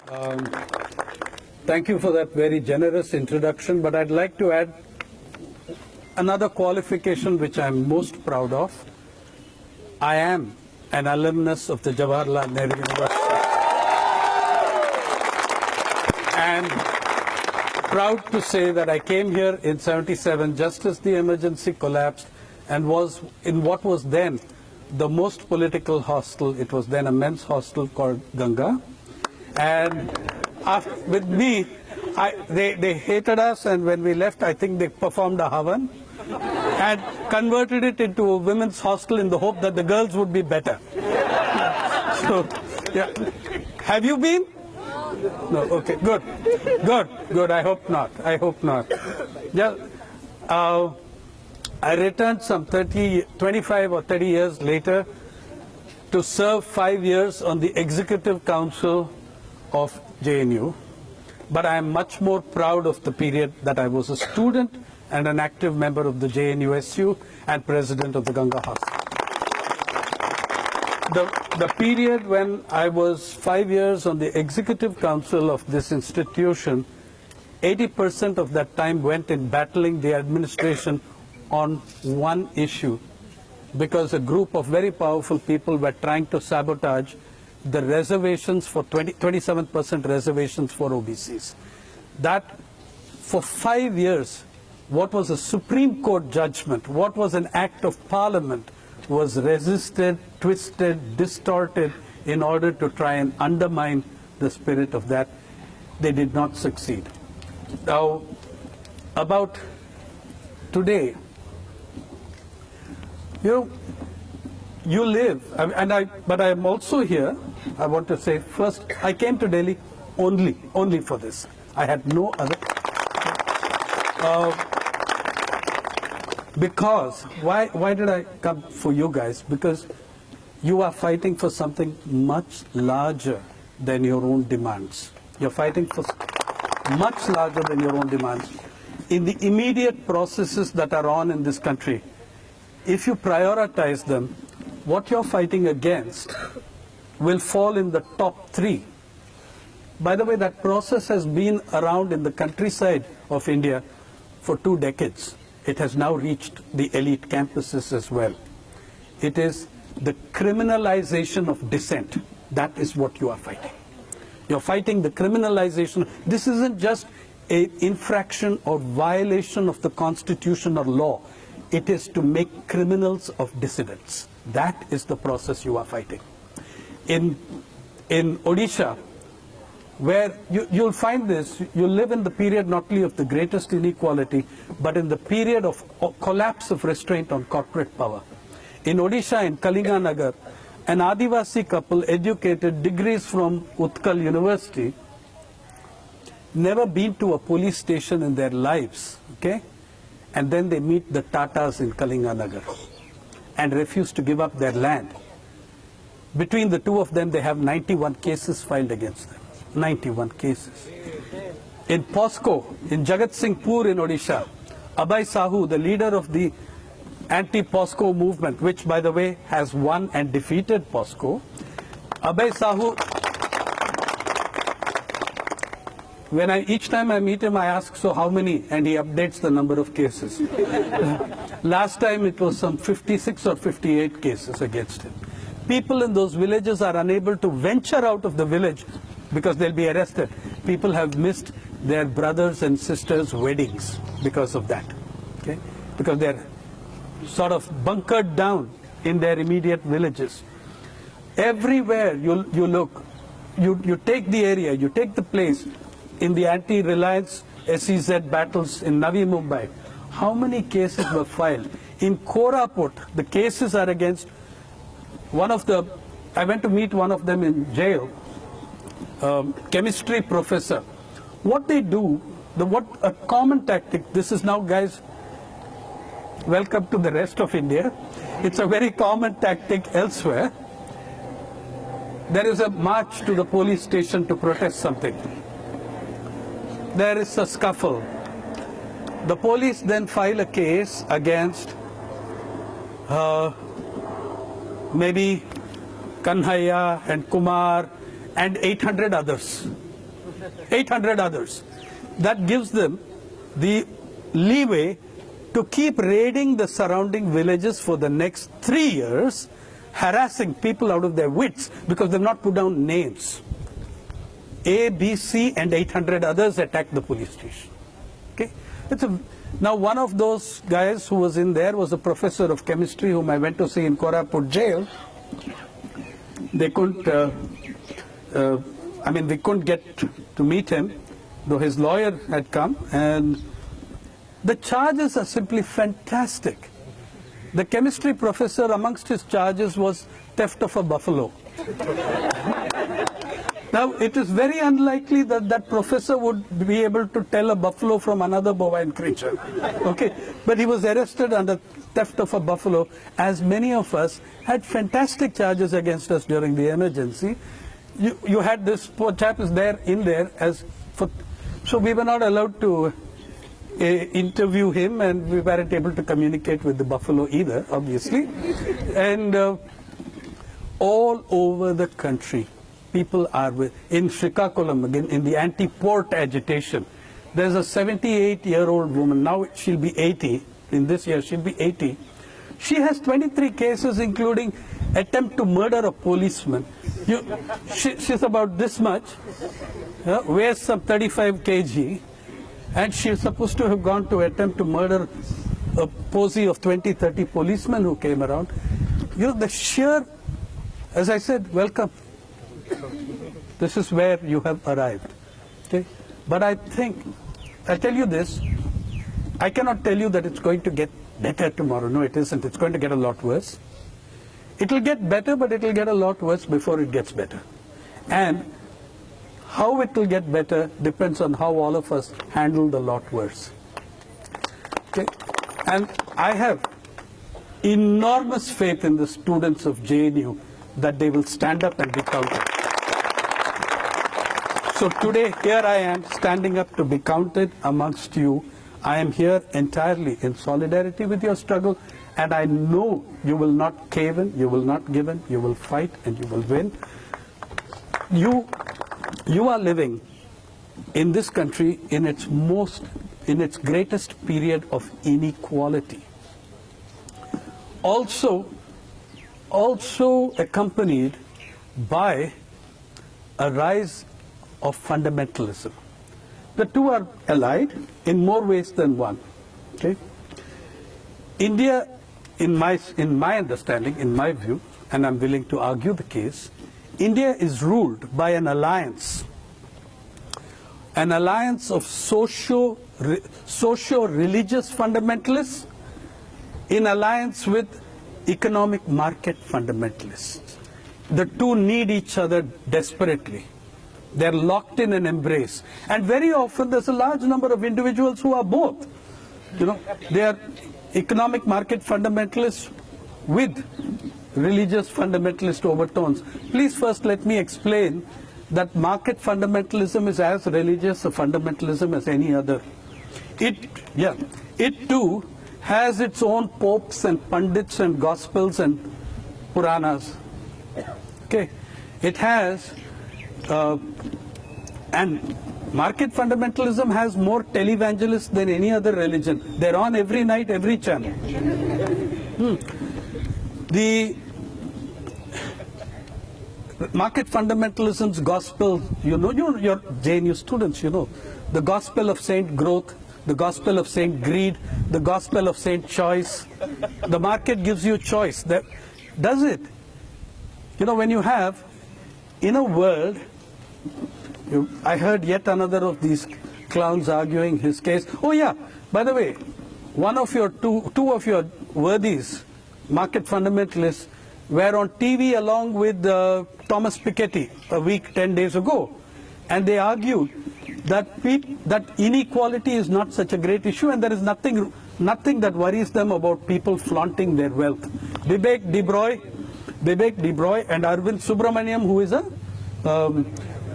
Um, Thank you for that very generous introduction, but I'd like to add another qualification which I'm most proud of. I am an alumnus of the Jawaharlal Nehru University. And proud to say that I came here in '77 just as the emergency collapsed and was in what was then the most political hostel. It was then a men's hostel called Ganga. And with me, they hated us, and when we left, I think they performed a havan and converted it into a women's hostel in the hope that the girls would be better. So, yeah. Have you been? No, okay, good. I hope not. Yeah, I returned some 25 or 30 years later to serve 5 years on the Executive Council of JNU, but I am much more proud of the period that I was a student and an active member of the JNUSU and president of the Ganga Hostel. The period when I was 5 years on the executive council of this institution, 80% of that time went in battling the administration on one issue, because a group of very powerful people were trying to sabotage the reservations for 27% reservations for OBCs. That for 5 years, what was a Supreme Court judgment, what was an act of Parliament, was resisted, twisted, distorted in order to try and undermine the spirit of that. They did not succeed. Now, about today, you live, but I am also here. I want to say first, I came to Delhi only for this. I had no other. Because, why did I come for you guys? Because you are fighting for something much larger than your own demands. You're fighting for much larger than your own demands. In the immediate processes that are on in this country, if you prioritize them, what you're fighting against will fall in the top 3. By the way, that process has been around in the countryside of India for 2 decades. It has now reached the elite campuses as well. It is the criminalization of dissent. That is what you are fighting. You're fighting the criminalization. This isn't just an infraction or violation of the constitution or law. It is to make criminals of dissidents. That is the process you are fighting. In Odisha, where you'll find this, you live in the period not only of the greatest inequality, but in the period of collapse of restraint on corporate power. In Odisha, in Kalinganagar, an Adivasi couple educated degrees from Utkal University, never been to a police station in their lives, okay? And then they meet the Tatas in Kalinganagar and refuse to give up their land. Between the two of them, they have 91 cases filed against them. 91 cases. In POSCO, in Jagat Singhpur in Odisha, Abhay Sahu, the leader of the anti-POSCO movement, which by the way has won and defeated POSCO, Abhay Sahu, each time I meet him, I ask, so how many? And he updates the number of cases. Last time it was some 56 or 58 cases against him. People in those villages are unable to venture out of the village because they'll be arrested. People have missed their brothers and sisters' weddings because of that. Okay? Because they're sort of bunkered down in their immediate villages. Everywhere you look, you take the area, you take the place in the anti-Reliance SEZ battles in Navi Mumbai. How many cases were filed? In Koraput, the cases are against I went to meet one of them in jail, chemistry professor. What they do, a common tactic, this is now, guys, welcome to the rest of India. It's a very common tactic elsewhere. There is a march to the police station to protest something. There is a scuffle. The police then file a case against maybe Kanhaiya and Kumar and 800 others. 800 others. That gives them the leeway to keep raiding the surrounding villages for the next 3 years, harassing people out of their wits because they've not put down names. A, B, C, and 800 others attacked the police station. Okay? Now, one of those guys who was in there was a professor of chemistry whom I went to see in Koraput jail. They couldn't, we couldn't get to meet him, though his lawyer had come, and the charges are simply fantastic. The chemistry professor, amongst his charges, was theft of a buffalo. Now, it is very unlikely that that professor would be able to tell a buffalo from another bovine creature. Okay, but he was arrested under theft of a buffalo, as many of us had fantastic charges against us during the emergency. You had this poor chap is there in there so we were not allowed to interview him, and we weren't able to communicate with the buffalo either, obviously. And all over the country, people are in Srikakulam, again, in the anti-port agitation. There's a 78-year-old woman, now she'll be 80, in this year she'll be 80. She has 23 cases, including attempt to murder a policeman. She's about this much, weighs some 35 kg, and she's supposed to have gone to attempt to murder a posse of 20, 30 policemen who came around. The sheer, as I said, welcome. This is where you have arrived. Okay? But I think, I tell you this, I cannot tell you that it's going to get better tomorrow. No, it isn't. It's going to get a lot worse. It will get better, but it will get a lot worse before it gets better. And how it will get better depends on how all of us handle the lot worse. Okay? And I have enormous faith in the students of JNU that they will stand up and be counted. So today, here I am standing up to be counted amongst you. I am here entirely in solidarity with your struggle, and I know you will not cave in, you will not give in, you will fight and you will win. You are living in this country in its greatest period of inequality. Also accompanied by a rise of fundamentalism. The two are allied in more ways than one. Okay? India, in my understanding, in my view, and I'm willing to argue the case, India is ruled by an alliance of socio-religious fundamentalists in alliance with economic market fundamentalists. The two need each other desperately. They're locked in an embrace. And very often there's a large number of individuals who are both. They are economic market fundamentalists with religious fundamentalist overtones. Please first let me explain that market fundamentalism is as religious a fundamentalism as any other. It too has its own popes and pundits and gospels and Puranas. Okay, it has, and market fundamentalism has more televangelists than any other religion. They're on every night, every channel. The market fundamentalism's gospel, you're JNU students, the gospel of Saint Growth, the gospel of Saint Greed, the gospel of Saint Choice. The market gives you choice. Does it? When you have, in a world, I heard yet another of these clowns arguing his case. Oh yeah, by the way, two of your worthies, market fundamentalists, were on TV along with Thomas Piketty a week, 10 days ago. And they argued that inequality is not such a great issue, and there is nothing that worries them about people flaunting their wealth. Vivek De Bruyne and Arvind Subramaniam, who is a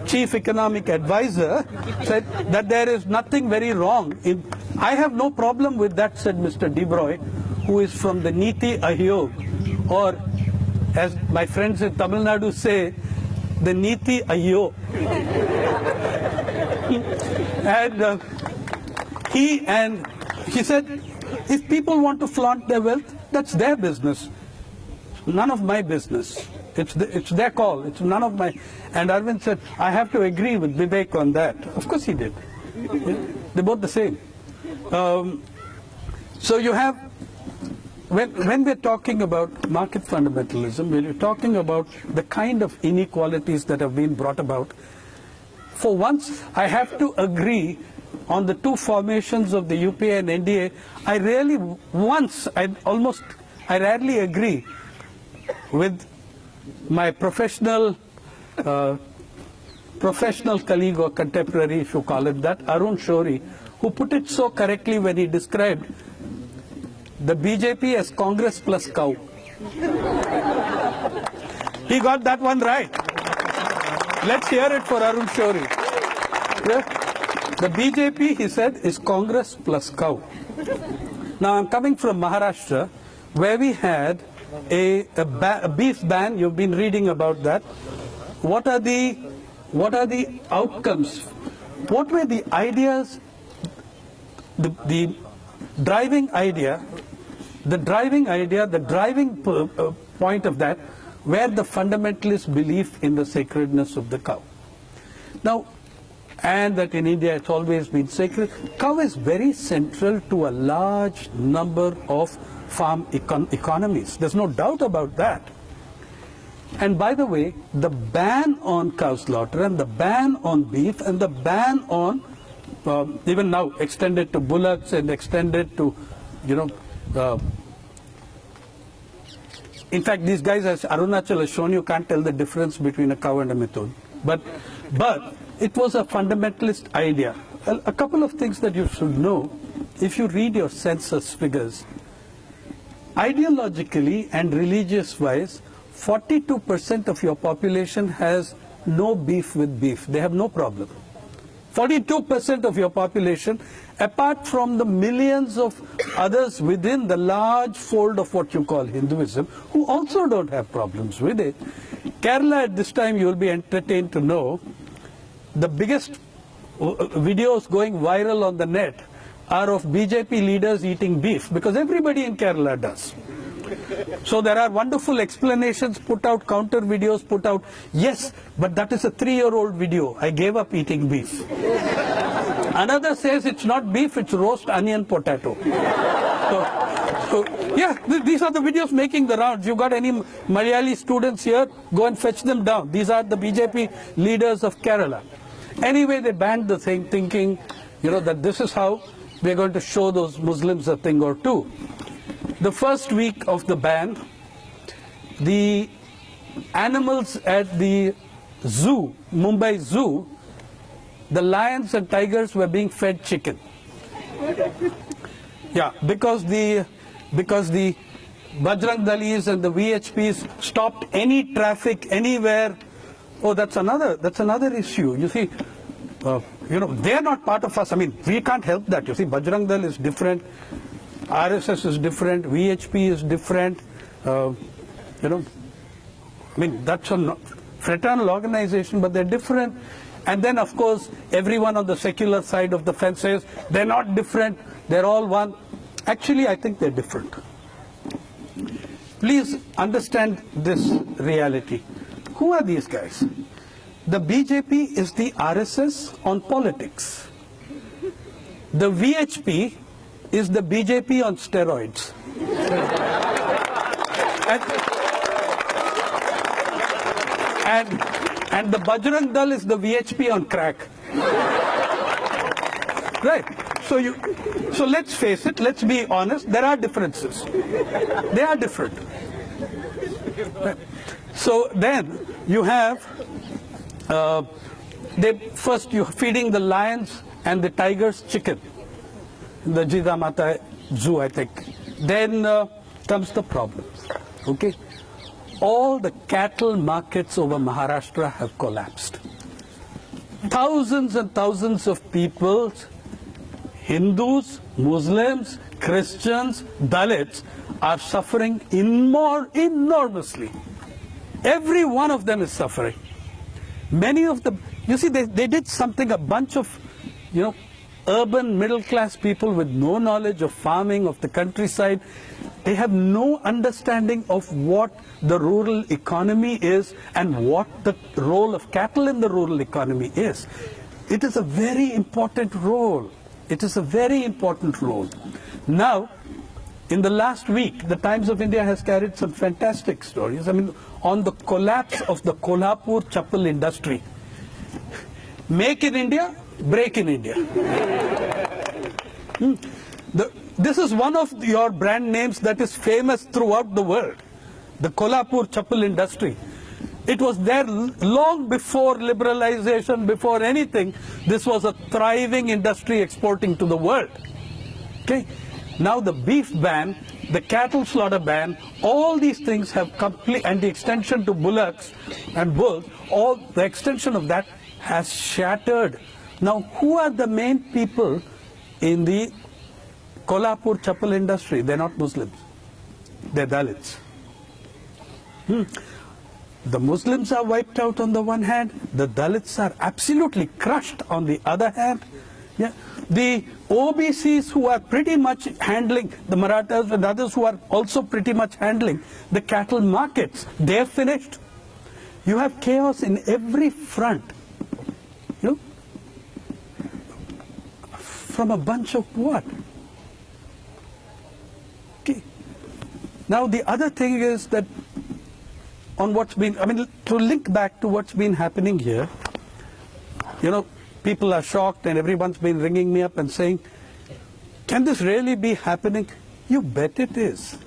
chief economic advisor, said that there is nothing very wrong in. I have no problem with that, said Mr. De Bruyne, who is from the Niti Ayog, or as my friends in Tamil Nadu say, the Niti Ayo. And he said, if people want to flaunt their wealth, that's their business. None of my business. It's their call. It's none of my. And Arvind said, I have to agree with Vivek on that. Of course he did. They're both the same. So you have, when we're talking about market fundamentalism, when you're talking about the kind of inequalities that have been brought about, for once I have to agree on the two formations of the UPA and NDA. I rarely agree with my professional colleague or contemporary, if you call it that, Arun Shourie, who put it so correctly when he described the BJP as Congress plus cow. He got that one right. Let's hear it for Arun Shourie. Yeah? The BJP, he said, is Congress plus cow. Now I'm coming from Maharashtra, where we had a beef ban. You've been reading about that. What are the outcomes? What were the ideas? The driving point of that, were the fundamentalist belief in the sacredness of the cow. Now, and that in India it's always been sacred. Cow is very central to a large number of farm economies. There's no doubt about that. And by the way, the ban on cow slaughter and the ban on beef and the ban on, even now, extended to bullocks and extended to, in fact, these guys, as Arunachal has shown, you can't tell the difference between a cow and a mithun. But it was a fundamentalist idea. A couple of things that you should know, if you read your census figures, ideologically and religious-wise, 42% of your population has no beef with beef. They have no problem. 42% of your population, apart from the millions of others within the large fold of what you call Hinduism, who also don't have problems with it. Kerala at this time, you'll be entertained to know, the biggest videos going viral on the net are of BJP leaders eating beef, because everybody in Kerala does. So there are wonderful explanations put out, counter videos put out. Yes, but that is a 3-year-old video. I gave up eating beef. Another says it's not beef, it's roast onion potato. So yeah, these are the videos making the rounds. You got any Malayali students here? Go and fetch them down. These are the BJP leaders of Kerala. Anyway, they banned the thing, thinking, that this is how we're going to show those Muslims a thing or two. The first week of the ban, the animals at the zoo, Mumbai Zoo, the lions and tigers were being fed chicken. Yeah, because the Bajrang Dalis and the VHPs stopped any traffic anywhere. Oh, that's another issue. You see, they're not part of us. I mean, we can't help that. You see, Bajrang Dal is different, RSS is different, VHP is different. I mean, that's a fraternal organization, but they're different. And then, of course, everyone on the secular side of the fence says they're not different, they're all one. Actually, I think they're different. Please understand this reality. Who are these guys? The BJP is the RSS on politics. The VHP is the BJP on steroids. And the Bajrang Dal is the VHP on crack. Right. So let's face it, let's be honest, there are differences. They are different. Right. So then you have, first you're feeding the lions and the tigers chicken. The Jidamata Zoo, I think. Then comes the problem. Okay? All the cattle markets over Maharashtra have collapsed. Thousands and thousands of people, Hindus, Muslims, Christians, Dalits, are suffering enormously. Every one of them is suffering. Many of them, you see, they did something, a bunch of urban middle-class people with no knowledge of farming, of the countryside. They have no understanding of what the rural economy is and what the role of cattle in the rural economy is. It is a very important role. It is a very important role. Now, in the last week, the Times of India has carried some fantastic stories. I mean, on the collapse of the Kolhapur chappal industry. Make in India, break in India. This is one of your brand names that is famous throughout the world. The Kolhapur chappal industry. It was there long before liberalization, before anything. This was a thriving industry exporting to the world. Okay. Now the beef ban, the cattle slaughter ban, all these things have and the extension to bullocks and bulls, all the extension of that has shattered. Now, who are the main people in the Kolhapur chappal industry? They're not Muslims. They're Dalits. The Muslims are wiped out on the one hand. The Dalits are absolutely crushed on the other hand. Yeah. The OBCs who are pretty much handling, the Marathas and others who are also pretty much handling the cattle markets, they're finished. You have chaos in every front. From a bunch of what? Okay. Now the other thing is that on what's been, to link back to what's been happening here, people are shocked and everyone's been ringing me up and saying, can this really be happening? You bet it is.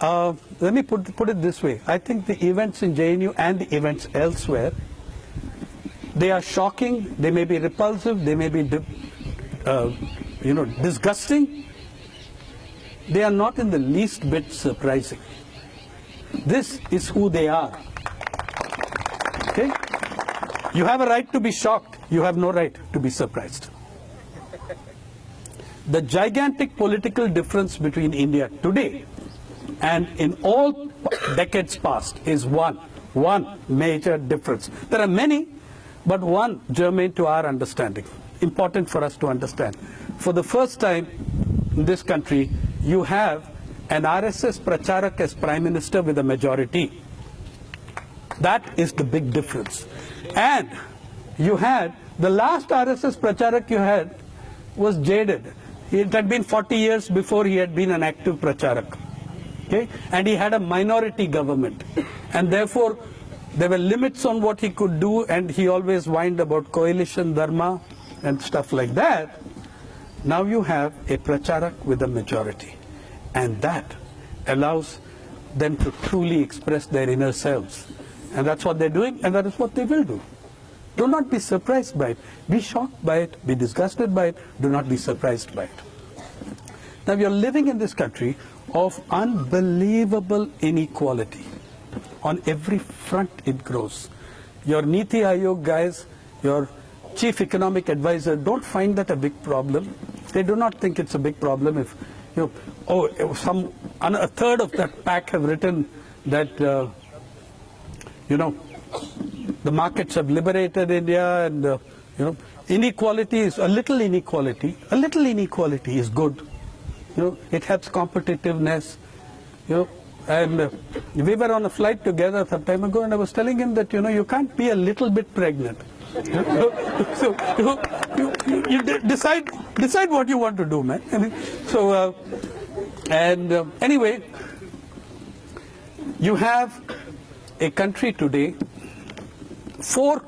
Let me put it this way. I think the events in JNU and the events elsewhere, they are shocking, they may be repulsive, they may be disgusting. They are not in the least bit surprising. This is who they are. Okay? You have a right to be shocked. You have no right to be surprised. The gigantic political difference between India today and in all decades past is one major difference. There are many, but one germane to our understanding, important for us to understand. For the first time in this country, you have an RSS Pracharak as Prime Minister with a majority. That is the big difference. And you had, the last RSS Pracharak you had was jaded. It had been 40 years before he had been an active Pracharak. Okay? And he had a minority government. And therefore, there were limits on what he could do, and he always whined about coalition dharma and stuff like that. Now you have a Pracharak with a majority. And that allows them to truly express their inner selves. And that's what they're doing, and that is what they will do. Do not be surprised by it. Be shocked by it. Be disgusted by it. Do not be surprised by it. Now you're living in this country of unbelievable inequality. On every front it grows. Your Niti Aayog guys, your chief economic advisor, don't find that a big problem. They do not think it's a big problem if, a third of that pack have written that, the markets have liberated India, and inequality is a little inequality. A little inequality is good. It helps competitiveness. And we were on a flight together some time ago, and I was telling him that you can't be a little bit pregnant. So you decide what you want to do, man. Anyway, you have a country today. Four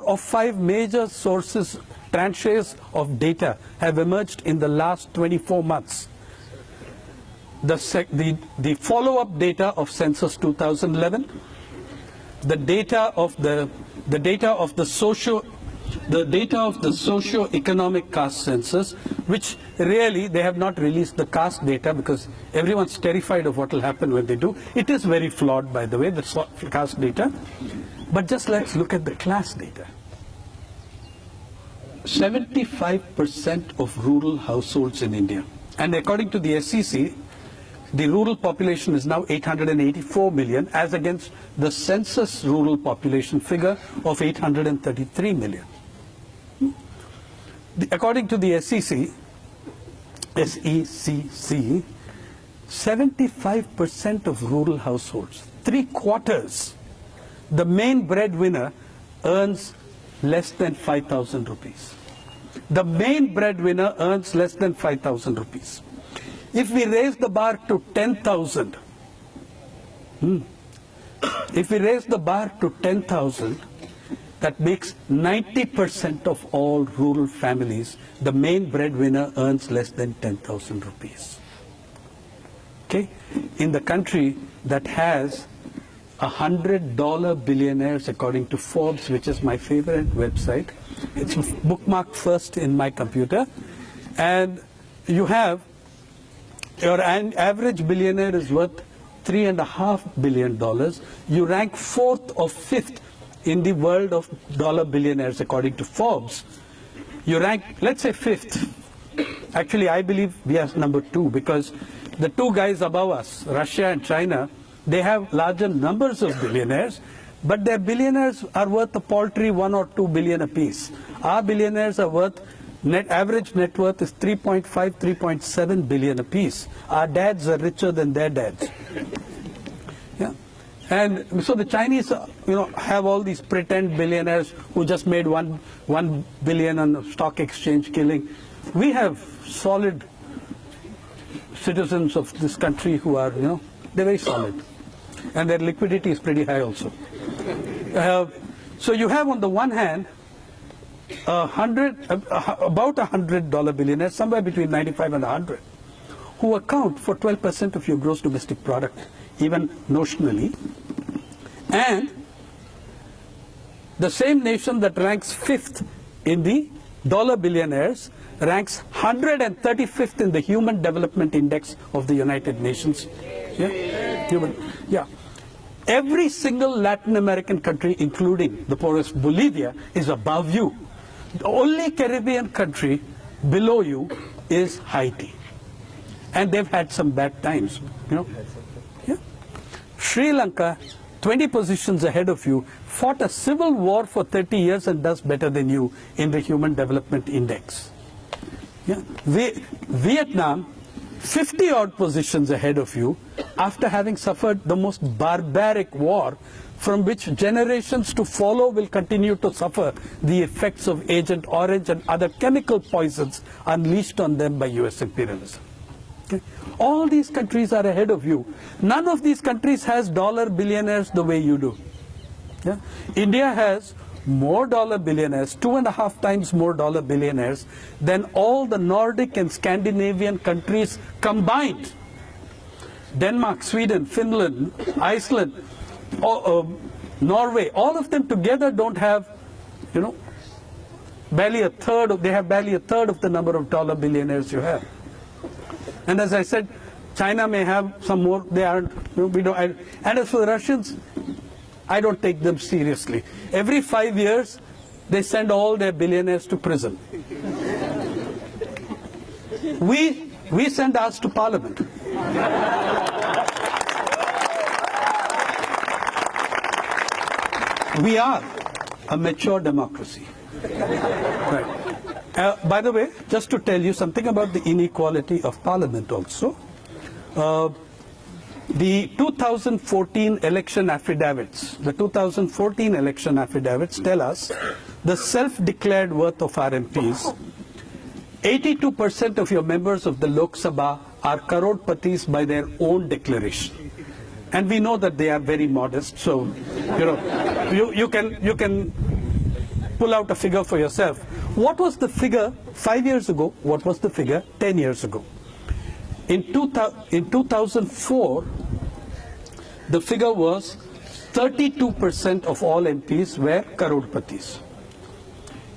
of five major sources, tranches of data have emerged in the last 24 months. The follow-up data of census 2011, the data of the socio-economic caste census, which really they have not released the caste data because everyone's terrified of what will happen when they do. It is very flawed, by the way, the caste data. But just let's look at the class data. 75% of rural households in India, and according to the SEC, the rural population is now 884 million as against the census rural population figure of 833 million. According to the SEC, 75% of rural households, 3/4, the main breadwinner earns less than 5,000 rupees. The main breadwinner earns less than 5,000 rupees. If we raise the bar to 10,000, that makes 90% of all rural families, the main breadwinner earns less than 10,000 rupees. Okay? In the country that has $100 billionaires, according to Forbes, which is my favorite website, it's bookmarked first in my computer, and you have your average billionaire is worth $3.5 billion. You rank 4th or 5th in the world of dollar billionaires, according to Forbes. You rank, let's say, 5th. Actually, I believe we are number 2, because the two guys above us, Russia and China, they have larger numbers of billionaires, but their billionaires are worth a paltry 1 or 2 billion apiece. Our billionaires are worth, average net worth is 3.5, 3.7 billion apiece. Our dads are richer than their dads. Yeah. And so the Chinese, have all these pretend billionaires who just made one billion on a stock exchange killing. We have solid citizens of this country who are, they're very solid. And their liquidity is pretty high also. So you have on the one hand, about $100 billionaires, somewhere between 95 and 100, who account for 12% of your gross domestic product, even notionally. And the same nation that ranks 5th in the dollar billionaires ranks 135th in the Human Development Index of the United Nations. Yeah. Every single Latin American country, including the poorest Bolivia, is above you. The only Caribbean country below you is Haiti. And they've had some bad times, Yeah. Sri Lanka, 20 positions ahead of you, fought a civil war for 30 years and does better than you in the Human Development Index. Yeah. Vietnam, 50-odd positions ahead of you, after having suffered the most barbaric war, from which generations to follow will continue to suffer the effects of Agent Orange and other chemical poisons unleashed on them by US imperialism. Okay? All these countries are ahead of you. None of these countries has dollar billionaires the way you do. Yeah? India has more dollar billionaires, 2.5 times more dollar billionaires than all the Nordic and Scandinavian countries combined. Denmark, Sweden, Finland, Iceland, Norway, all of them together don't have, barely a third of the number of dollar billionaires you have. And as I said, China may have some more, they aren't, we don't, and as for the Russians, I don't take them seriously. Every 5 years, they send all their billionaires to prison. We send ours to Parliament. We are a mature democracy. Right. By the way, just to tell you something about the inequality of Parliament also, the 2014 election affidavits, tell us the self-declared worth of our MPs. 82% of your members of the Lok Sabha are crorepati's by their own declaration. And we know that they are very modest, so you can pull out a figure for yourself. What was the figure 5 years ago? What was the figure 10 years ago? In 2004, the figure was 32% of all MPs were crorepati's.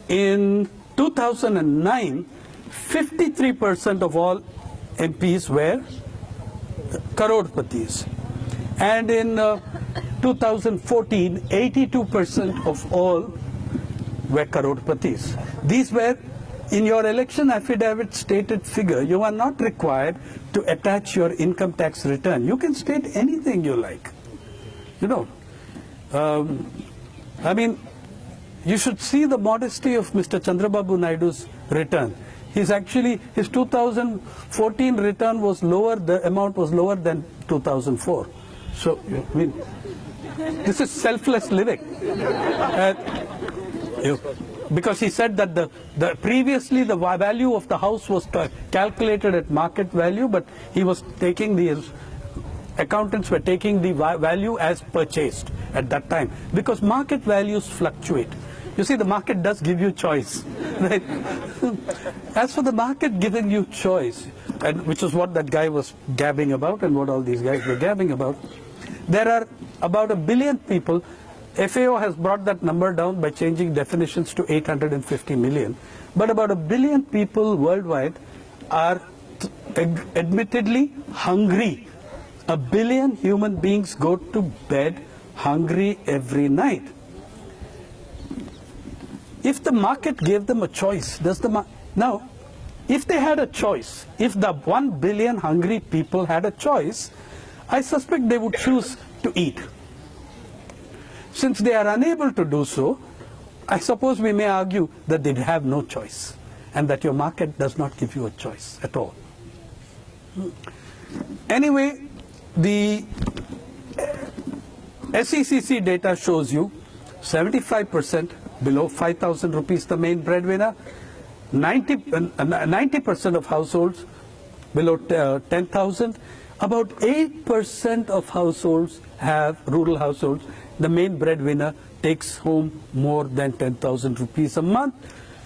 In 2009, 53% of all MPs were crorepati's. And in 2014, 82% of all were crorepati's. These were, in your election affidavit stated figure, you are not required to attach your income tax return. You can state anything you like. You should see the modesty of Mr. Chandrababu Naidu's return. His 2014 return was lower, the amount was lower than 2004. So, I mean, this is selfless living. Because he said that previously the value of the house was calculated at market value, but he was taking accountants were taking the value as purchased at that time, because market values fluctuate. You see, the market does give you choice, right? As for the market giving you choice, and which is what that guy was gabbing about and what all these guys were gabbing about, there are about 1 billion people. FAO has brought that number down by changing definitions to 850 million. But about 1 billion people worldwide are admittedly hungry. 1 billion human beings go to bed hungry every night. If the market gave them a choice, now, if they had a choice, if the 1 billion hungry people had a choice, I suspect they would choose to eat. Since they are unable to do so, I suppose we may argue that they have no choice and that your market does not give you a choice at all. Anyway, the SECC data shows you 75% below 5,000 rupees the main breadwinner, 90% of households below 10,000, about 8% of households rural households, the main breadwinner takes home more than 10,000 rupees a month,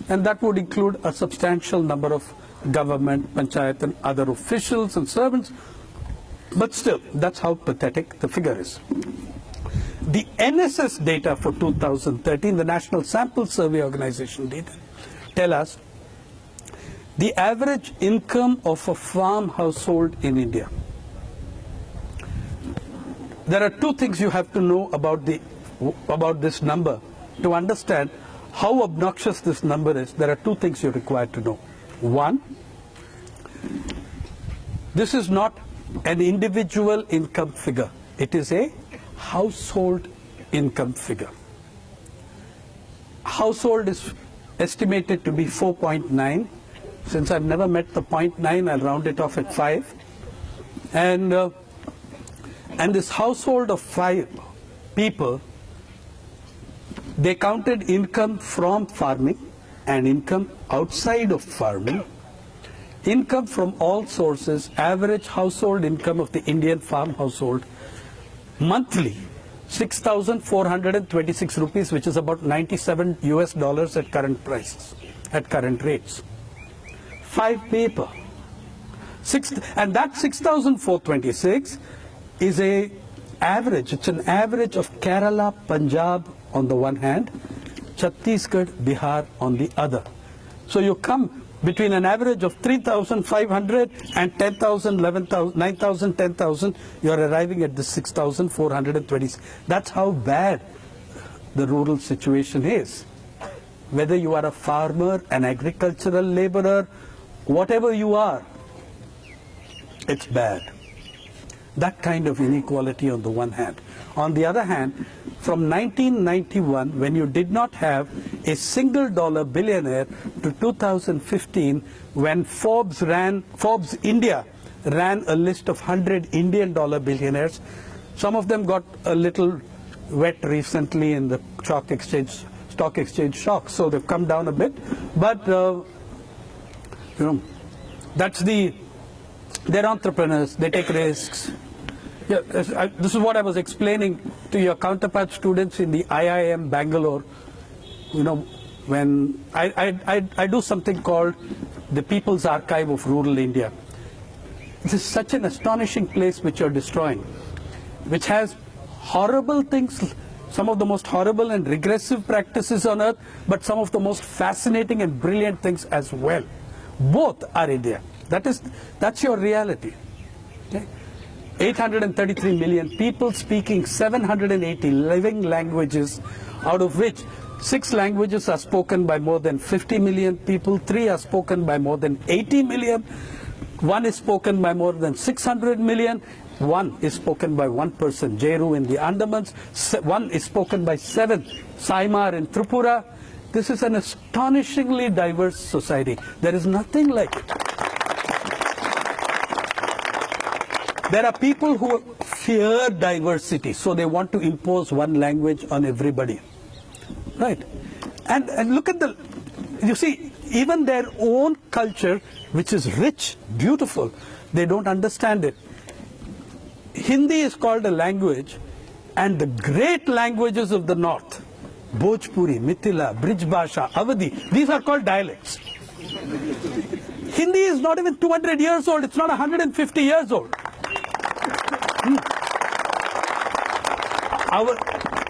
and that would include a substantial number of government, panchayat and other officials and servants. But still, that's how pathetic the figure is. The NSS data for 2013, the National Sample Survey Organization data, tell us the average income of a farm household in India. There are two things you have to know about this number to understand how obnoxious this number is. There are two things you're required to know. One, this is not an individual income figure. It is a household income figure. Household is estimated to be 4.9. Since I've never met the 0.9, I'll round it off at 5. And this household of 5 people, they counted income from farming and income outside of farming, income from all sources, average household income of the Indian farm household, monthly, 6,426 rupees, which is about $97 US at current prices, at current rates. 5 people. And that 6,426 is a average. It's an average of Kerala, Punjab on the one hand, Chhattisgarh, Bihar on the other. So you come between an average of 3,500 and 10,000, 11,000, 9,000, 10,000, you're arriving at the 6,420. That's how bad the rural situation is. Whether you are a farmer, an agricultural laborer, whatever you are, it's bad. That kind of inequality on the one hand. On the other hand, from 1991, when you did not have a single dollar billionaire, to 2015, when Forbes India ran a list of 100 Indian dollar billionaires, some of them got a little wet recently in the stock exchange shock, so they've come down a bit. But they're entrepreneurs, they take risks. Yeah, this is what I was explaining to your counterpart students in the IIM Bangalore. When I do something called the People's Archive of Rural India. This is such an astonishing place which you're destroying, which has horrible things, some of the most horrible and regressive practices on earth, but some of the most fascinating and brilliant things as well. Both are India. That's your reality. Okay? 833 million people speaking 780 living languages, out of which 6 languages are spoken by more than 50 million people, 3 are spoken by more than 80 million, 1 is spoken by more than 600 million, 1 is spoken by 1 person, JNU in the Andamans, 1 is spoken by 7 Saimar in Tripura. This is an astonishingly diverse society. There is nothing like it. There are people who fear diversity, so they want to impose one language on everybody. Right? And look at you see, even their own culture, which is rich, beautiful, they don't understand it. Hindi is called a language, and the great languages of the north, Bhojpuri, Mithila, Brij Bhasha, Awadhi, these are called dialects. Hindi is not even 200 years old, it's not 150 years old.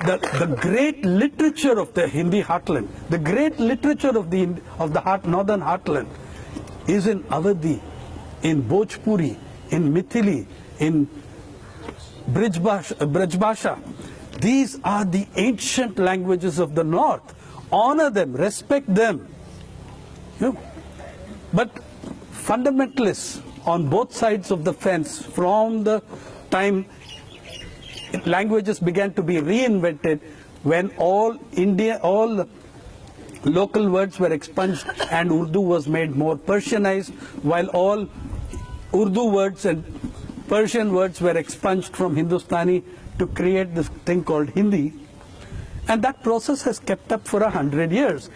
The great literature of the Hindi heartland, the great literature of the northern heartland is in Awadhi, in Bhojpuri, in Mithili, in Brij Bhasha. These are the ancient languages of the north. Honor them, respect them. But fundamentalists on both sides of the fence, from the time languages began to be reinvented, when all local words were expunged and Urdu was made more Persianized, while all Urdu words and Persian words were expunged from Hindustani to create this thing called Hindi. And that process has kept up for 100 years.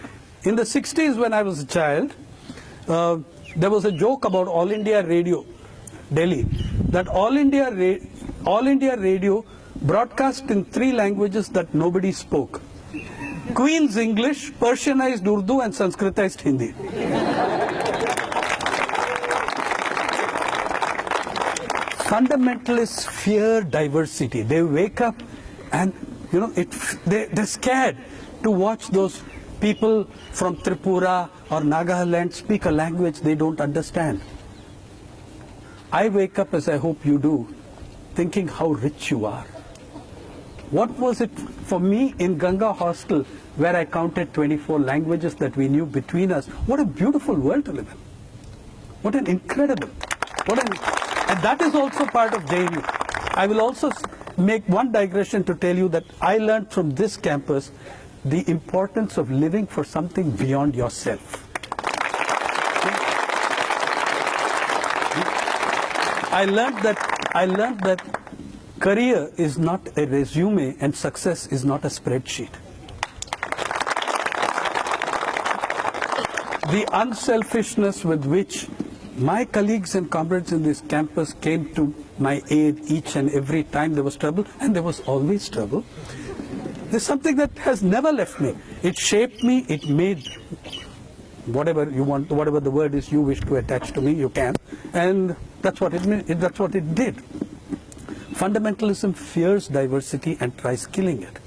In the 60s, when I was a child, there was a joke about All India Radio, Delhi, that All India Radio broadcast in 3 languages that nobody spoke: Queen's English, Persianized Urdu, and Sanskritized Hindi. Fundamentalists fear diversity. They wake up and, they're scared to watch those people from Tripura or Nagaland speak a language they don't understand. I wake up, as I hope you do, thinking how rich you are. What was it for me in Ganga Hostel, where I counted 24 languages that we knew between us? What a beautiful world to live in. What an incredible, and that is also part of JNU. I will also make one digression to tell you that I learned from this campus the importance of living for something beyond yourself. I learned that career is not a resume and success is not a spreadsheet. The unselfishness with which my colleagues and comrades in this campus came to my aid each and every time there was trouble, and there was always trouble, is something that has never left me. It shaped me, it made whatever you want, whatever the word is you wish to attach to me, you can, and that's what it did. Fundamentalism fears diversity and tries killing it.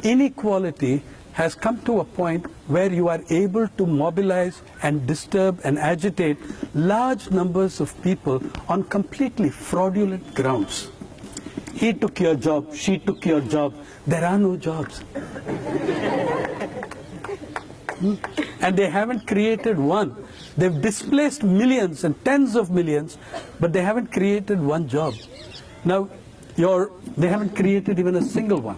Inequality has come to a point where you are able to mobilize and disturb and agitate large numbers of people on completely fraudulent grounds. He took your job, she took your job. There are no jobs. And they haven't created one. They've displaced millions and tens of millions, but they haven't created one job. Now, they haven't created even a single one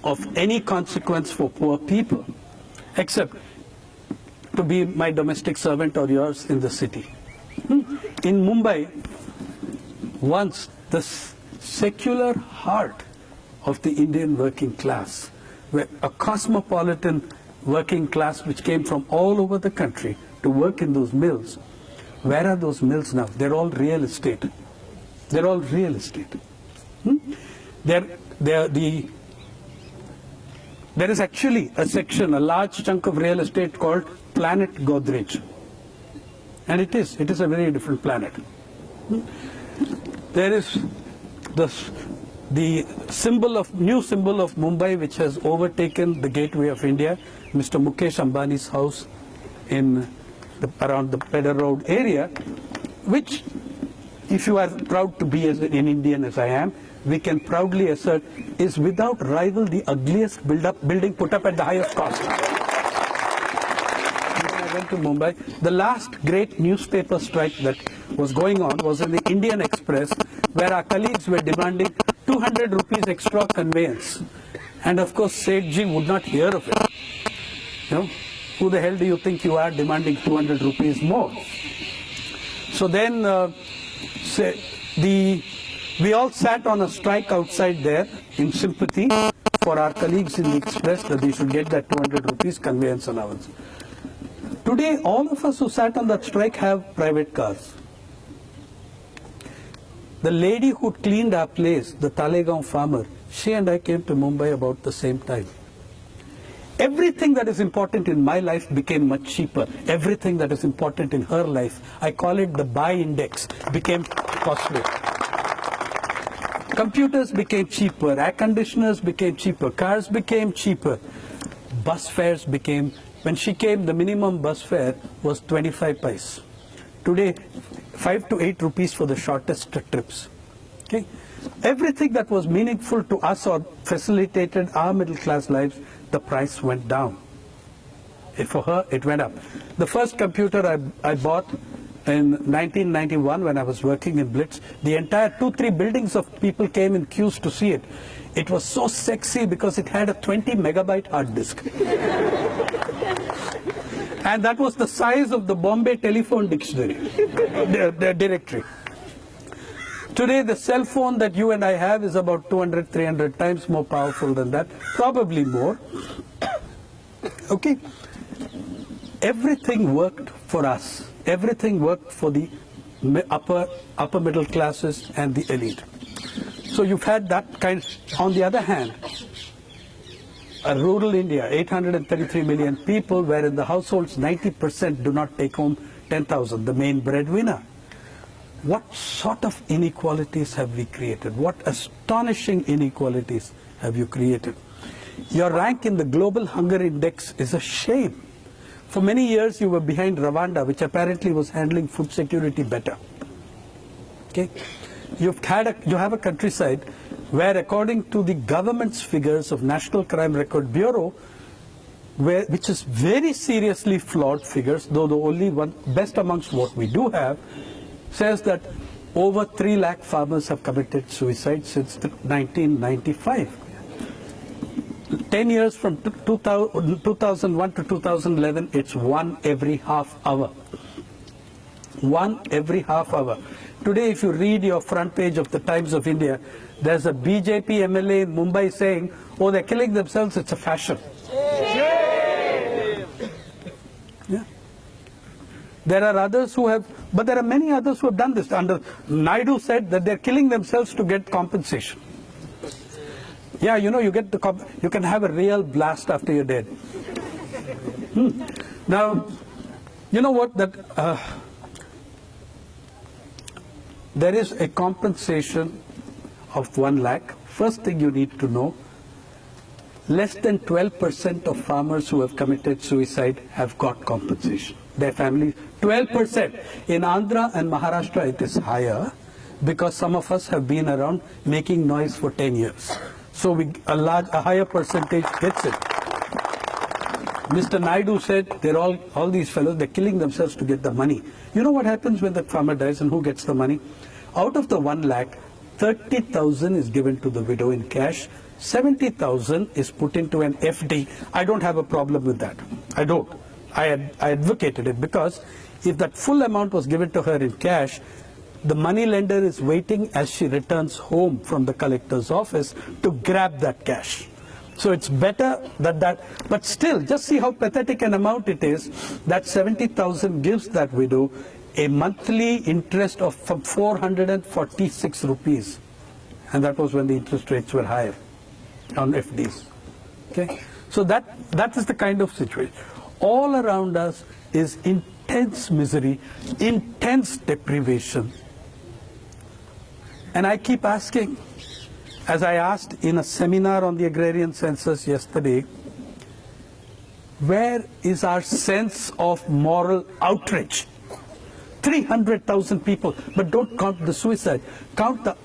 of any consequence for poor people, except to be my domestic servant or yours in the city. In Mumbai, once the secular heart of the Indian working class, where a cosmopolitan working class which came from all over the country to work in those mills, where are those mills now? They're all real estate. They're all real estate. There is actually a section, a large chunk of real estate called Planet Godrej. And it is a very different planet. There is the new symbol of Mumbai, which has overtaken the gateway of India, Mr. Mukesh Ambani's house around the Pedder Road area, which, if you are proud to be an Indian as I am, we can proudly assert is without rival the ugliest building put up at the highest cost. When I went to Mumbai, the last great newspaper strike that was going on was in the Indian Express, where our colleagues were demanding 200 rupees extra conveyance And of course, Sethji would not hear of it. You know, who the hell do you think you are demanding 200 rupees more? So then we all sat on a strike outside there in sympathy for our colleagues in the Express that they should get that 200 rupees conveyance allowance. Today, all of us who sat on that strike have private cars. The lady who cleaned our place, the Talegaon farmer, she and I came to Mumbai about the same time. Everything that is important in my life became much cheaper. Everything that is important in her life, I call it the buy index, became costly. Computers became cheaper, air conditioners became cheaper, cars became cheaper, bus fares became, when she came, the minimum bus fare was 25 paise. Today, 5 to 8 rupees for the shortest trips. Okay? Everything that was meaningful to us or facilitated our middle class lives, the price went down. For her, it went up. The first computer I bought in 1991 when I was working in Blitz, the entire 2-3 buildings of people came in queues to see it. It was so sexy because it had a 20 megabyte hard disk. And that was the size of the Bombay telephone dictionary, the directory. Today, the cell phone that you and I have is about 200, 300 times more powerful than that, probably more. Okay? Everything worked for us. Everything worked for the upper middle classes and the elite. So you've had that kind. On the other hand, rural India, 833 million people, where in the households 90% do not take home 10,000, the main breadwinner. What sort of inequalities have we created? What astonishing inequalities have you created? Your rank in the global hunger index is a shame. For many years you were behind Rwanda, which apparently was handling food security better. Okay? You have a countryside where, according to the government's figures of National Crime Record Bureau, which is very seriously flawed figures, though the only one best amongst what we do have, says that over 3 lakh farmers have committed suicide since 1995. 10 years from 2001 to 2011, it's 1 every half hour. 1 every half hour. Today, if you read your front page of the Times of India, there's a BJP MLA in Mumbai saying, oh, they're killing themselves, it's a fashion. Yeah. There are others who have, but there are many others who have done this. Naidu said that they're killing themselves to get compensation. Yeah, you know, you can have a real blast after you're dead. Now, you know what? There is a compensation of 1 lakh. First thing you need to know, less than 12% of farmers who have committed suicide have got compensation. Their families, 12%. In Andhra and Maharashtra, it is higher because some of us have been around making noise for 10 years. So a higher percentage gets it. Mr. Naidu said they're all these fellows, they're killing themselves to get the money. You know what happens when the farmer dies and who gets the money? Out of the 1 lakh, 30,000 is given to the widow in cash, 70,000 is put into an FD. I don't have a problem with that. I don't. I advocated it because if that full amount was given to her in cash, the money lender is waiting as she returns home from the collector's office to grab that cash. So it's better that, but still, just see how pathetic an amount it is. That 70,000 gives that widow a monthly interest of 446 rupees. And that was when the interest rates were higher on FDs. Okay? So that is the kind of situation. All around us is intense misery, intense deprivation. And I keep asking, as I asked in a seminar on the agrarian census yesterday, where is our sense of moral outrage? 300,000 people, but don't count the suicide. Count the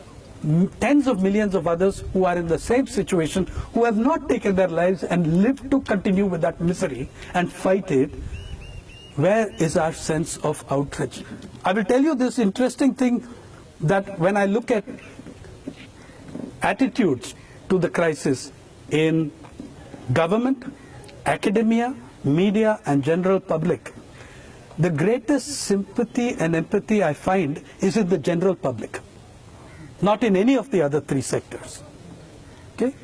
tens of millions of others who are in the same situation, who have not taken their lives and live to continue with that misery and fight it. Where is our sense of outrage? I will tell you this interesting thing, that when I look at attitudes to the crisis in government, academia, media, and general public, the greatest sympathy and empathy I find is in the general public, not in any of the other three sectors. Okay?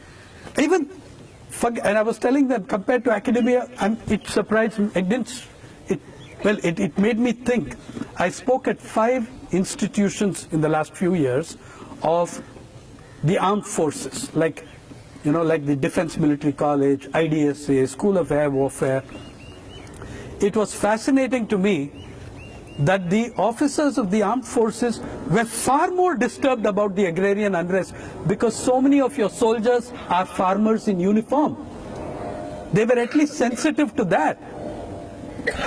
Even, and I was telling them, compared to academia, it surprised me. It made me think. I spoke at 5 institutions in the last few years of the armed forces, like the Defense Military College, IDSA, School of Air Warfare. It was fascinating to me that the officers of the armed forces were far more disturbed about the agrarian unrest because so many of your soldiers are farmers in uniform. They were at least sensitive to that.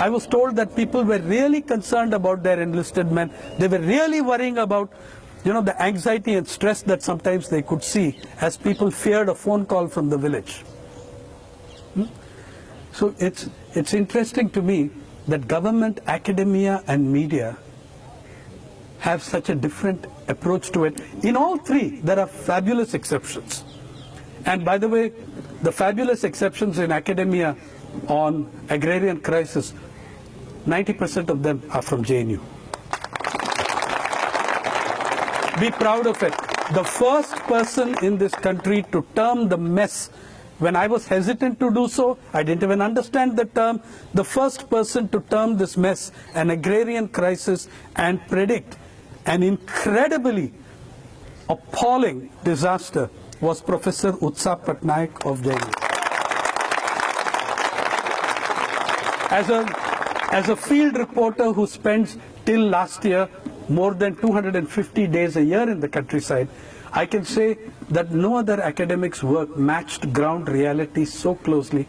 I was told that people were really concerned about their enlisted men. They were really worrying about the anxiety and stress that sometimes they could see as people feared a phone call from the village. So it's interesting to me that government, academia, and media have such a different approach to it. In all three, there are fabulous exceptions. And by the way, the fabulous exceptions in academia on agrarian crisis, 90% of them are from JNU. Be proud of it. The first person in this country to term the mess, when I was hesitant to do so, I didn't even understand the term, the first person to term this mess an agrarian crisis and predict an incredibly appalling disaster was Professor Utsa Patnaik of JNU. As a field reporter who spends till last year more than 250 days a year in the countryside, I can say that no other academic's work matched ground reality so closely,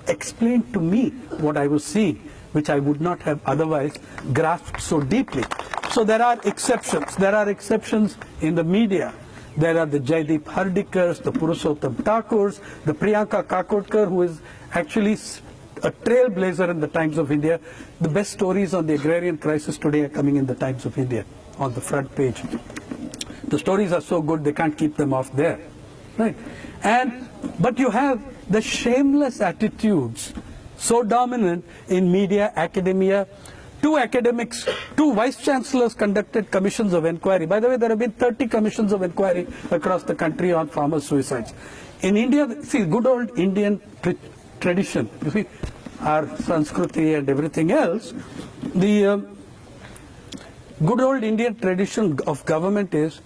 explained to me what I was seeing, which I would not have otherwise grasped so deeply. So there are exceptions. There are exceptions in the media. There are the Jaideep Hardikars, the Purushottam Thakurs, the Priyanka Kakodkar, who is actually a trailblazer in the Times of India. The best stories on the agrarian crisis today are coming in the Times of India on the front page. The stories are so good they can't keep them off there, right? But you have the shameless attitudes so dominant in media, academia. Two vice chancellors conducted commissions of inquiry. By the way, there have been 30 commissions of inquiry across the country on farmer suicides. In India, see, good old Indian tradition, you see, our Sanskriti and everything else, the good old Indian tradition of government is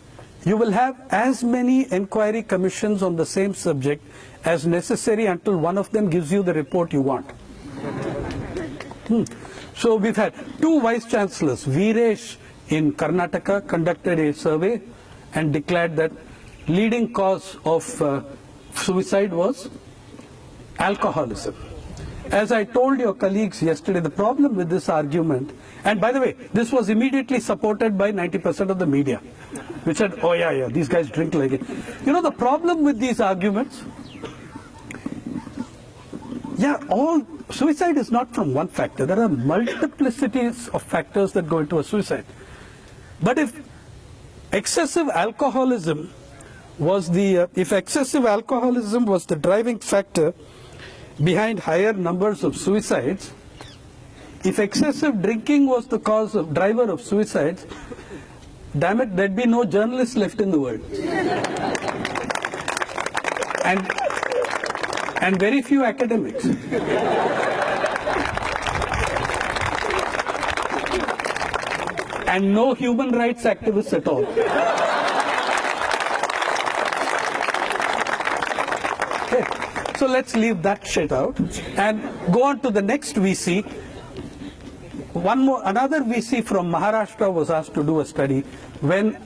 you will have as many inquiry commissions on the same subject as necessary until one of them gives you the report you want. So we've had 2 vice chancellors. Veeresh in Karnataka conducted a survey and declared that leading cause of suicide was alcoholism. As I told your colleagues yesterday, the problem with this argument, and by the way, this was immediately supported by 90% of the media, which said, oh yeah, these guys drink like it. The problem with these arguments, suicide is not from one factor. There are multiplicities of factors that go into a suicide. But if excessive alcoholism was the driving factor behind higher numbers of suicides, if excessive drinking was the driver of suicides, damn it, there'd be no journalists left in the world. And very few academics. And no human rights activists at all. Okay. So let's leave that shit out and go on to the next VC. Another VC from Maharashtra was asked to do a study when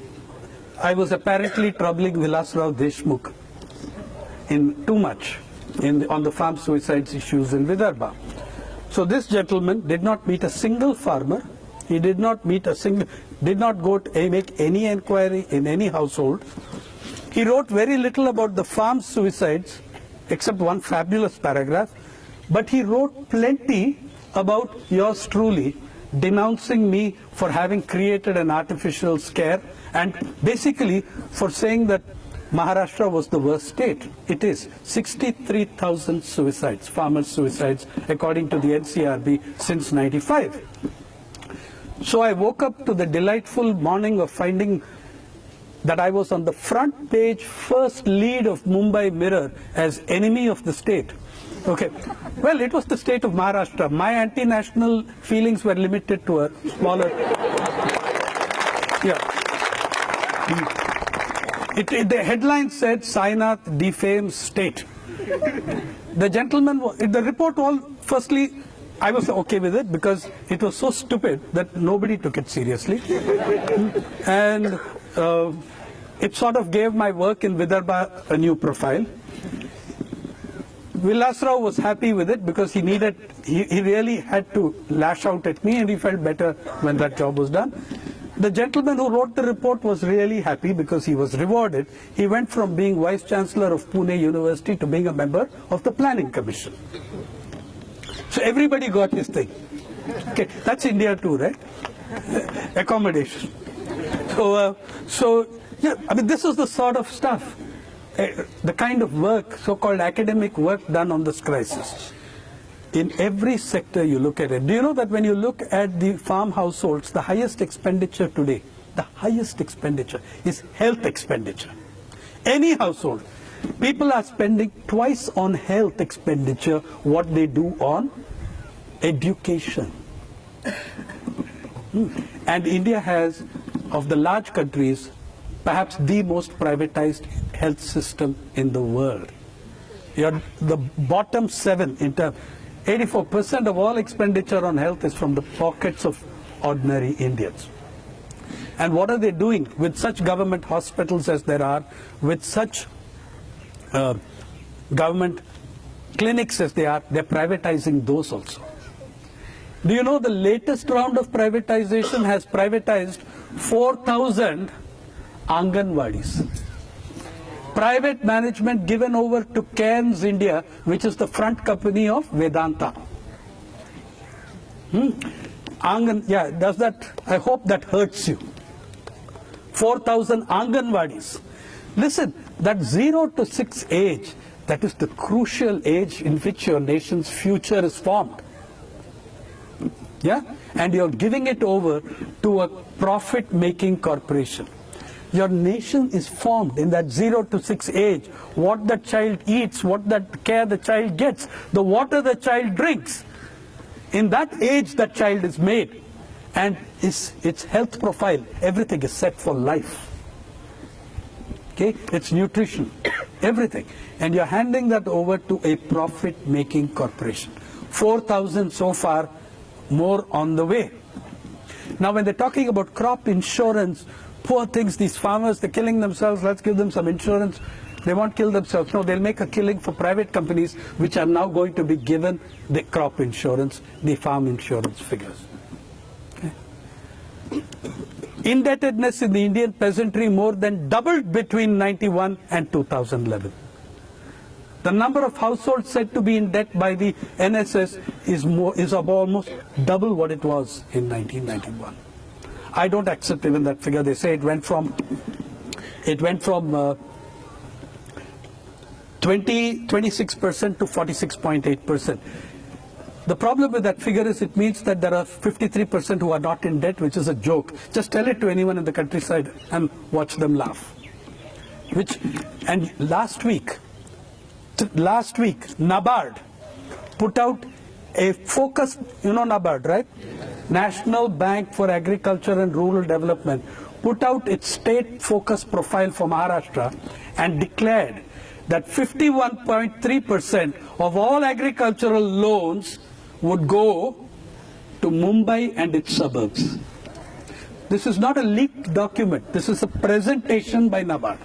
I was apparently troubling Vilasrao Deshmukh in too much on the farm suicides issues in Vidarbha. So this gentleman did not meet a single farmer. He did not go to make any inquiry in any household. He wrote very little about the farm suicides, except one fabulous paragraph. But he wrote plenty about yours truly, denouncing me for having created an artificial scare, and basically for saying that Maharashtra was the worst state. It is 63,000 suicides, farmers' suicides, according to the NCRB since 95. So I woke up to the delightful morning of finding that I was on the front page, first lead of Mumbai Mirror as enemy of the state. Okay. Well, it was the state of Maharashtra. My anti-national feelings were limited to a smaller. Yeah. The headline said, Sainath defames state. The gentleman, the report firstly, I was okay with it because it was so stupid that nobody took it seriously. And it sort of gave my work in Vidarbha a new profile. Vilasrao was happy with it because he really had to lash out at me, and he felt better when that job was done. The gentleman who wrote the report was really happy because he was rewarded. He went from being Vice Chancellor of Pune University to being a member of the Planning Commission. So everybody got his thing. Okay, that's India too, right? Accommodation. So yeah, I mean, this is the sort of stuff, the kind of work, so-called academic work done on this crisis. In every sector you look at it. Do you know that when you look at the farm households, the highest expenditure today, the highest expenditure is health expenditure. Any household, people are spending twice on health expenditure what they do on education. And India has, of the large countries, perhaps the most privatized health system in the world. You're the bottom 7 in terms. 84% of all expenditure on health is from the pockets of ordinary Indians. And what are they doing with such government hospitals as there are, with such government clinics as they are? They're privatizing those also. Do you know the latest round of privatization has privatized 4,000 Anganwadis? Private management given over to Cairns India, which is the front company of Vedanta. Yeah, does that? I hope that hurts you. 4,000 Anganwadis. Listen, that 0 to 6 age, that is the crucial age in which your nation's future is formed. Yeah? And you're giving it over to a profit-making corporation. Your nation is formed in that 0 to 6 age. What the child eats, what that care the child gets, the water the child drinks. In that age, that child is made. And its health profile, everything is set for life. Okay? It's nutrition, everything. And you're handing that over to a profit-making corporation. 4,000 so far, more on the way. Now, when they're talking about crop insurance, poor things, these farmers, they're killing themselves, let's give them some insurance. They won't kill themselves. No, they'll make a killing for private companies, which are now going to be given the crop insurance, the farm insurance figures. Okay. Indebtedness in the Indian peasantry more than doubled between 91 and 2011. The number of households said to be in debt by the NSS is of almost double what it was in 1991. I don't accept even that figure. They say it went from 26% to 46.8%. The problem with that figure is it means that there are 53% who are not in debt, which is a joke. Just tell it to anyone in the countryside and watch them laugh. And last week, NABARD put out a focus, you know NABARD, right? National Bank for Agriculture and Rural Development, put out its state focus profile for Maharashtra and declared that 51.3% of all agricultural loans would go to Mumbai and its suburbs. This is not a leaked document. This is a presentation by NABARD.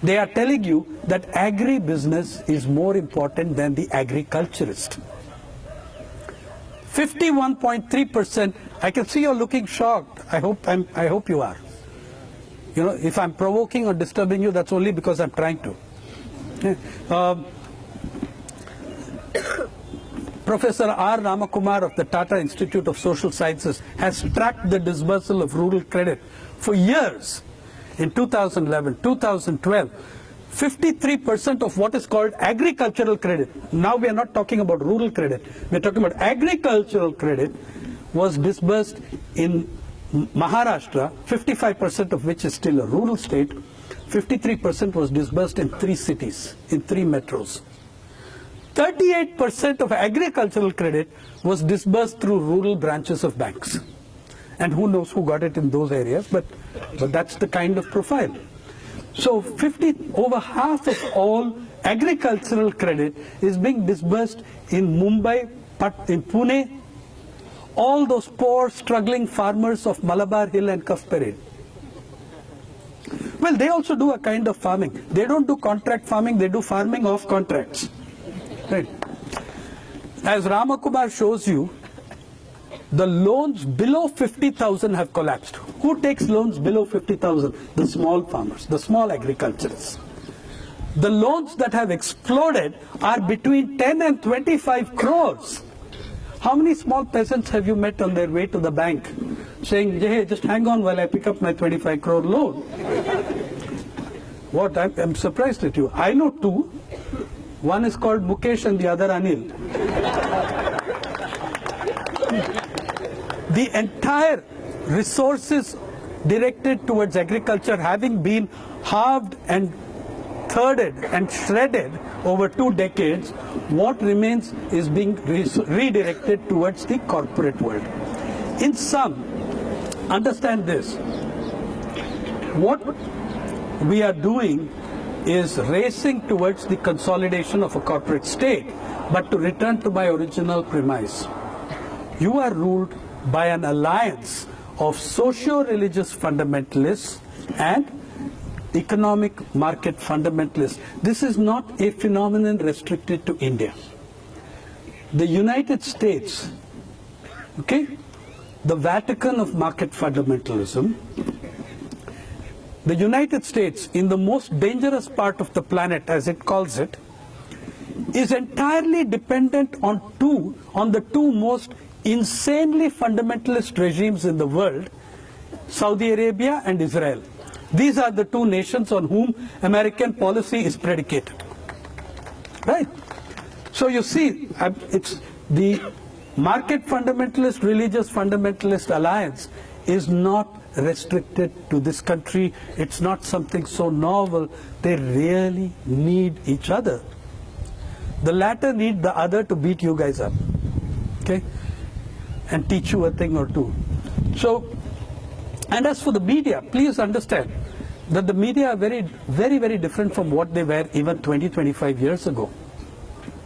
They are telling you that agribusiness is more important than the agriculturist. 51.3%. I can see you're looking shocked. I hope you are. You know, if I'm provoking or disturbing you, that's only because I'm trying to. Professor R. Ramakumar of the Tata Institute of Social Sciences has tracked the disbursal of rural credit for years. in 2011, 2012, 53% of what is called agricultural credit, now we are not talking about rural credit, we are talking about agricultural credit, was disbursed in Maharashtra, 55% of which is still a rural state. 53% was disbursed in 3 cities, in 3 metros. 38% of agricultural credit was disbursed through rural branches of banks. And who knows who got it in those areas, but that's the kind of profile. So over half of all agricultural credit is being disbursed in Mumbai, in Pune, all those poor, struggling farmers of Malabar Hill and Kaf Parade. Well, they also do a kind of farming. They don't do contract farming, they do farming off contracts. Right. As Ramakumar shows you, the loans below 50,000 have collapsed. Who takes loans below 50,000? The small farmers, the small agriculturists. The loans that have exploded are between 10 and 25 crores. How many small peasants have you met on their way to the bank saying, hey, just hang on while I pick up my 25 crore loan? What? I'm surprised at you. I know 2. One is called Mukesh and the other Anil. The entire resources directed towards agriculture having been halved and thirded and shredded over 2 decades, what remains is being redirected towards the corporate world. In sum, understand this, what we are doing is racing towards the consolidation of a corporate state. But to return to my original premise, you are ruled by an alliance of socio-religious fundamentalists and economic market fundamentalists. This is not a phenomenon restricted to India. The United States, okay, the Vatican of market fundamentalism, the United States, in the most dangerous part of the planet, as it calls it, is entirely dependent on the two most insanely fundamentalist regimes in the world, Saudi Arabia and Israel. These are the 2 nations on whom American policy is predicated. Right? So you see, it's the market fundamentalist, religious fundamentalist alliance is not restricted to this country. It's not something so novel. They really need each other. The latter need the other to beat you guys up, okay, and teach you a thing or two. So, and as for the media, please understand that the media are very, very, very different from what they were even 20, 25 years ago.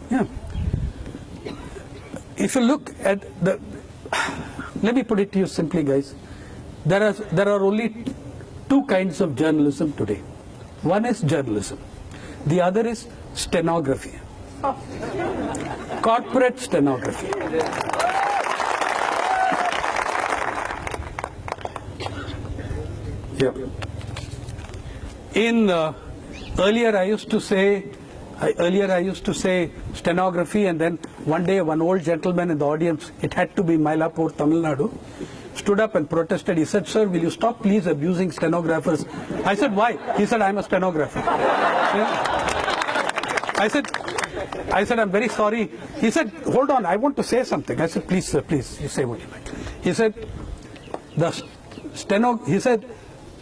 Yeah. If you look at the, let me put it to you simply, guys. There are only 2 kinds of journalism today. One is journalism. The other is stenography. Corporate stenography. Yeah. Earlier I used to say stenography, and then one day one old gentleman in the audience, it had to be Mylapore, Tamil Nadu, stood up and protested. He said, "Sir, will you stop please abusing stenographers?" I said, "Why?" He said, "I'm a stenographer." I said, "I'm very sorry." He said, "Hold on, I want to say something." I said, "Please, sir, please, you say what you like." He said, he said,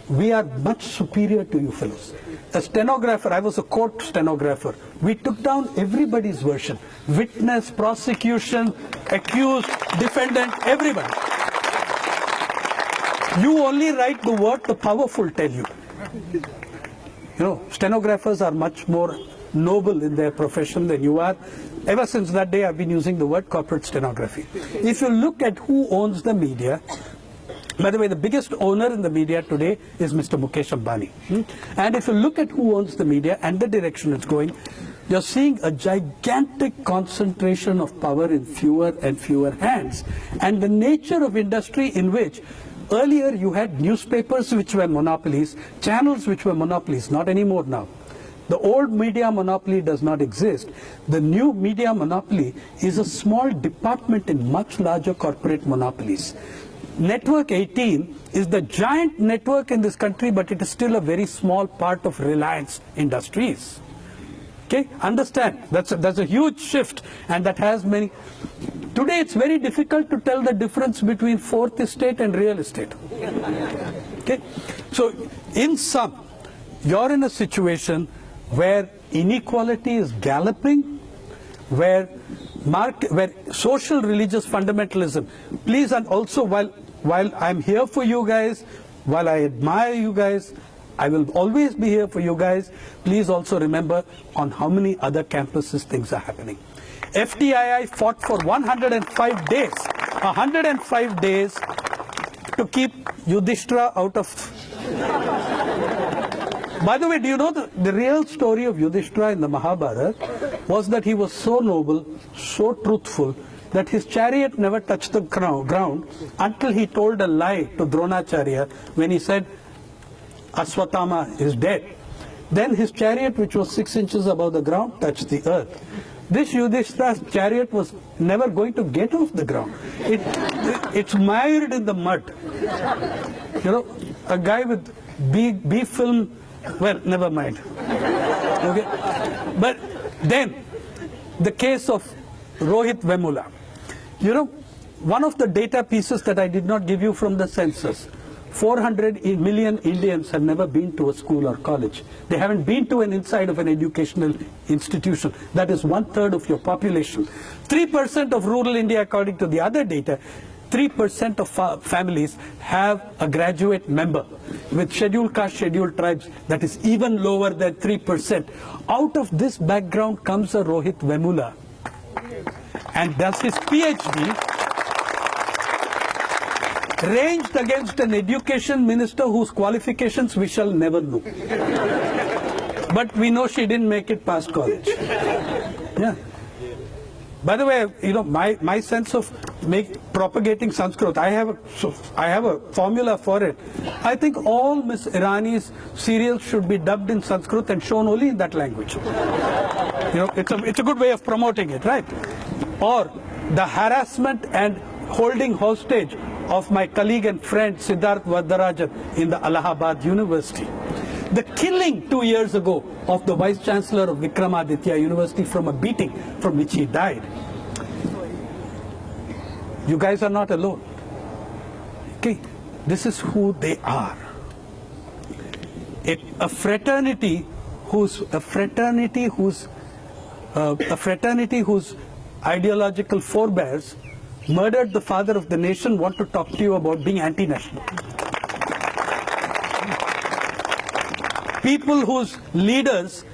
"We are much superior to you fellows." A stenographer, I was a court stenographer. We took down everybody's version. Witness, prosecution, accused, defendant, everybody. You only write the word the powerful tell you. You know, stenographers are much more noble in their profession than you are. Ever since that day, I've been using the word corporate stenography. If you look at who owns the media, by the way, the biggest owner in the media today is Mr. Mukesh Ambani. And if you look at who owns the media and the direction it's going, you're seeing a gigantic concentration of power in fewer and fewer hands. And the nature of industry in which earlier you had newspapers which were monopolies, channels which were monopolies, not anymore now. The old media monopoly does not exist. The new media monopoly is a small department in much larger corporate monopolies. Network 18 is the giant network in this country, but it is still a very small part of Reliance Industries. Okay, understand, that's a huge shift, and that has many. Today it's very difficult to tell the difference between fourth estate and real estate. Okay, so in sum, you're in a situation where inequality is galloping, where social religious fundamentalism, please, and also while I'm here for you guys, while I admire you guys, I will always be here for you guys. Please also remember on how many other campuses things are happening. FTII fought for 105 days, 105 days to keep Yudhishthira out of... By the way, do you know the real story of Yudhishthira in the Mahabharata was that he was so noble, so truthful, that his chariot never touched the ground until he told a lie to Dronacharya when he said, Aswatthama is dead. Then his chariot, which was 6 inches above the ground, touched the earth. This Yudhishthira's chariot was never going to get off the ground. It's mired in the mud. You know, a guy with B film, well, never mind. Okay? But then, the case of Rohit Vemula. You know, one of the data pieces that I did not give you from the census, 400 million Indians have never been to a school or college. They haven't been to an inside of an educational institution. That is 1/3 of your population. 3% of rural India, according to the other data, 3% of families have a graduate member. With scheduled caste, scheduled tribes, that is even lower than 3%. Out of this background comes a Rohit Vemula and does his PhD ranged against an education minister whose qualifications we shall never know. But we know she didn't make it past college. Yeah. By the way, you know, my sense of propagating Sanskrit, I have a formula for it. I think all Miss Irani's serials should be dubbed in Sanskrit and shown only in that language. You know, it's a good way of promoting it, right? Or the harassment and holding hostage of my colleague and friend Siddharth Varadarajan in the Allahabad University. The killing 2 years ago of the Vice Chancellor of Vikramaditya University from a beating from which he died. You guys are not alone. Okay, this is who they are. A fraternity whose ideological forebears murdered the father of the nation want to talk to you about being anti-national. People whose leaders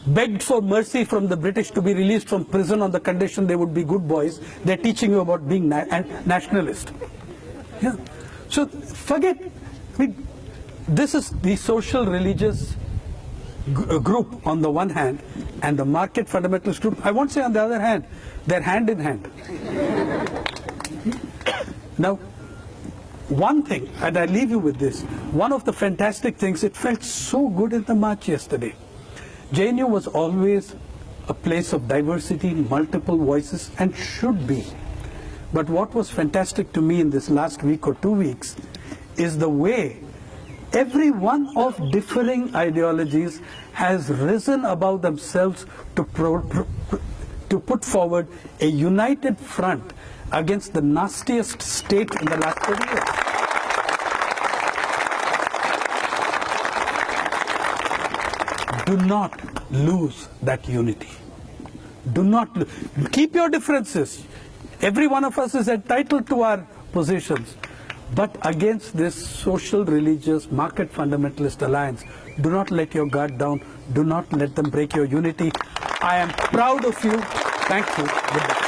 begged for mercy from the British to be released from prison on the condition they would be good boys, they're teaching you about being nationalist. Yeah. So forget, this is the social religious group on the one hand and the market fundamentalist group, I won't say on the other hand, they're hand in hand. Now, one thing, and I leave you with this, one of the fantastic things, it felt so good in the march yesterday. JNU was always a place of diversity, multiple voices, and should be. But what was fantastic to me in this last week or 2 weeks is the way every one of differing ideologies has risen above themselves to put forward a united front against the nastiest state in the last 30 years. Do not lose that unity. Do not keep your differences. Every one of us is entitled to our positions. But against this social, religious, market fundamentalist alliance, do not let your guard down. Do not let them break your unity. I am proud of you. Thank you. Goodbye.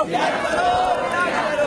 Yes,